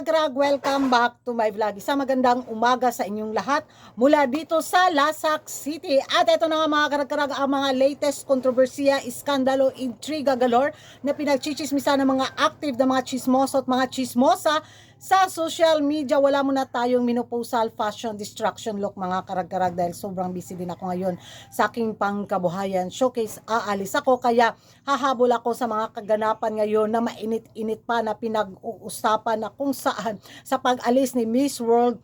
karag-karag, welcome back to my vlog. Isang magandang umaga sa inyong lahat mula dito sa Lasak City. At ito na nga mga karag-karag ang mga latest kontrobersiya, iskandalo, intriga galore na pinagchichismisan ng mga active na mga chismoso at mga chismosa sa social media. Wala muna tayong menopausal fashion destruction look mga karag-karag dahil sobrang busy din ako ngayon sa aking pangkabuhayan showcase. Aalis ako kaya hahabol ako sa mga kaganapan ngayon na mainit-init pa na pinag-uusapan na kung saan sa pag-alis ni Miss World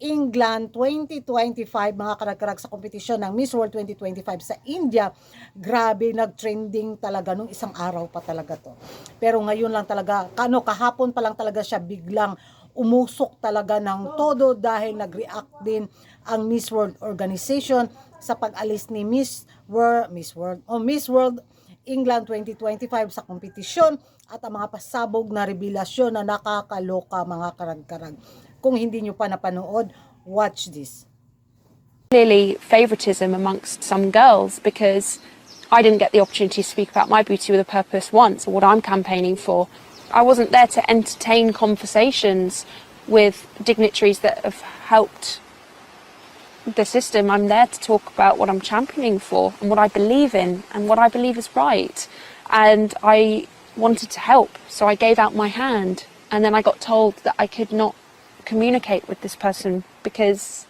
England 2025 mga karag-karag sa kompetisyon ng Miss World 2025 sa India. Grabe, nag-trending talaga nung isang araw pa talaga to. Pero ngayon lang talaga, kahapon pa lang talaga siya biglang umusok talaga ng todo dahil nag-react din ang Miss World organization sa pag-alis ni Miss World England 2025 sa kompetisyon at ang mga pasabog na revelasyon na nakakaloka mga karag-karag. Kung hindi nyo pa napanood, watch this. Clearly favoritism amongst some girls because I didn't get the opportunity to speak about my beauty with a purpose once or what I'm campaigning for. I wasn't there to entertain conversations with dignitaries that have helped the system. I'm there to talk about what I'm championing for and what I believe in and what I believe is right. And I wanted to help, so I gave out my hand, and then I got told that I could not communicate with this person because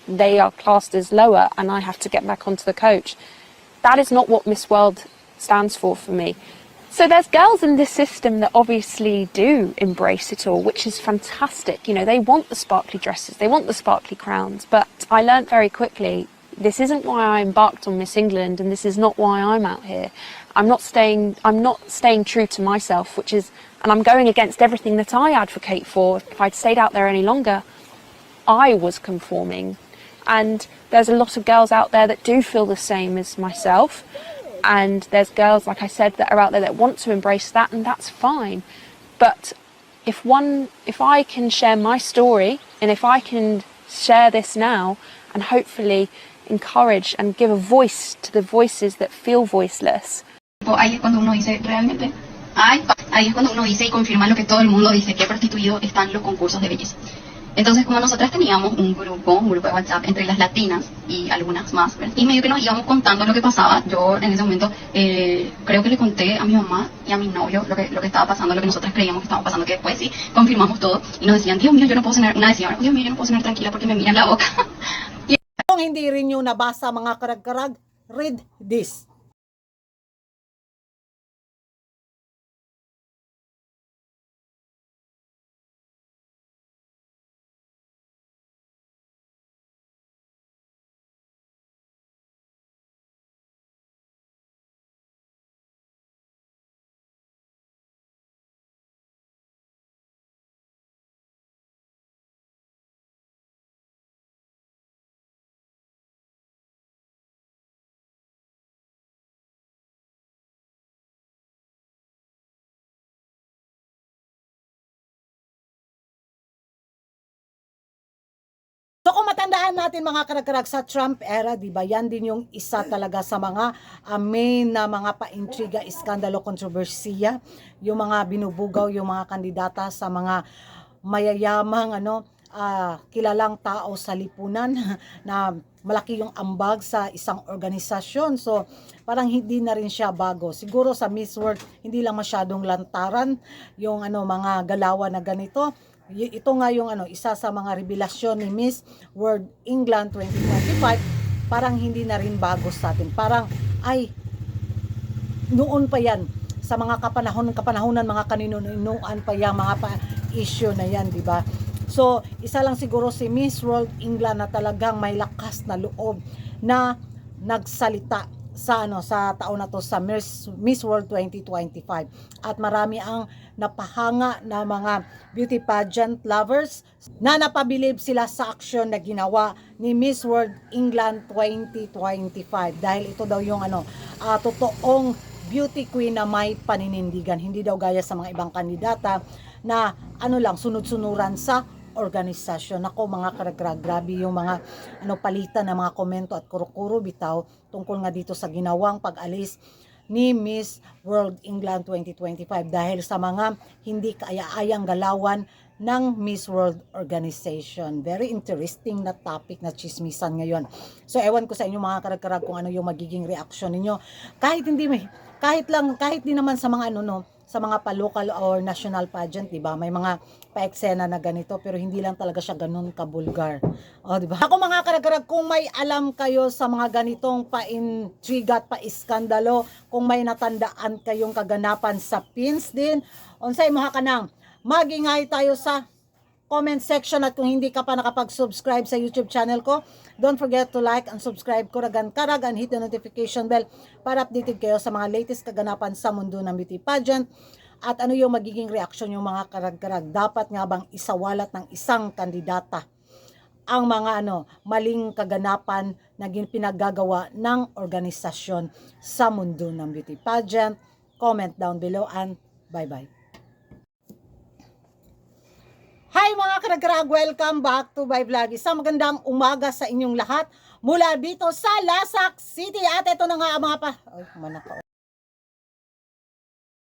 they are classed as lower and I have to get back onto the coach. That is not what Miss World stands for me. So there's girls in this system that obviously do embrace it all, which is fantastic. You know, they want the sparkly dresses, they want the sparkly crowns, but I learnt very quickly this isn't why I embarked on Miss England, and this is not why I'm out here. I'm not staying true to myself, and I'm going against everything that I advocate for. If I'd stayed out there any longer, I was conforming. And there's a lot of girls out there that do feel the same as myself. And there's girls, like I said, that are out there that want to embrace that, and that's fine. But if I can share my story, and if I can share this now, and hopefully encourage and give a voice to the voices that feel voiceless. Ahí es cuando uno dice, realmente, ahí es cuando uno dice y confirma lo que todo el mundo dice, que prostituidos están los concursos de belleza. Entonces, como nosotras teníamos un grupo de WhatsApp entre las latinas y algunas más, ¿verdad? Y medio que nos íbamos contando lo que pasaba. Yo en ese momento creo que le conté a mi mamá y a mi novio lo que estaba pasando, lo que nosotras creíamos que estaba pasando, que después sí confirmamos todo y nos decían, Dios mío, yo no puedo cenar. Una decía, Dios mío, yo no puedo cenar tranquila porque me miran la boca. Kung hindi rin nyo nabasa mga karag-karag, read this. So kung matandaan natin mga karag-karag sa Trump era, di ba, yan din yung isa talaga sa mga main na mga paintriga, iskandalo, kontrobersiya, yung mga binubugaw, yung mga kandidata sa mga mayayamang kilalang tao sa lipunan na malaki yung ambag sa isang organisasyon. So parang hindi na rin siya bago. Siguro sa Miss World hindi lang masyadong lantaran yung mga galawan na ganito. Ito nga yung isa sa mga revelasyon ni Miss World England 2025, parang hindi na rin bago sa atin. Parang ay noon pa yan sa mga kapanahonan mga kaninunuan pa yan mga issue na yan, di ba? So isa lang siguro si Miss World England na talagang may lakas na loob na nagsalita sa taon na to sa Miss World 2025, at marami ang napahanga na mga beauty pageant lovers na napabilib sila sa aksyon na ginawa ni Miss World England 2025 dahil ito daw yung totoong beauty queen na may paninindigan, hindi daw gaya sa mga ibang kandidata na lang sunod-sunuran sa organisasyon. Ako mga karag-karag, grabe yung mga palitan ng mga komento at kuro-kuro bitaw tungkol nga dito sa ginawang pag-alis ni Miss World England 2025 dahil sa mga hindi kaaya-ayang galawan ng Miss World Organization. Very interesting na topic na chismisan ngayon. So ewan ko sa inyo mga karag-karag kung ano yung magiging reaksyon ninyo. Kahit di naman sa mga sa mga pa-local or national pageant, 'di ba? May mga pa-eksena na ganito pero hindi lang talaga siya ganun kabulgar. Oh, 'di ba? Ako mga karag-karag, kung may alam kayo sa mga ganitong pa-intriga at pa-iskandalo, kung may natandaan kayong kaganapan sa pins din, unsay mo kanang magingay tayo sa comment section, at kung hindi ka pa nakapag-subscribe sa YouTube channel ko, don't forget to like and subscribe ko ragan karag and hit the notification bell para updated kayo sa mga latest kaganapan sa mundo ng beauty pageant at ano yung magiging reaksyon yung mga karag-karag. Dapat nga bang isawalat ng isang kandidata ang mga maling kaganapan na pinaggagawa ng organisasyon sa mundo ng beauty pageant? Comment down below and bye-bye. Hi mga karag-karag! Welcome back to my vlog. Isang magandang umaga sa inyong lahat mula dito sa Lasak City. At ito na nga mga Ay, manakaw.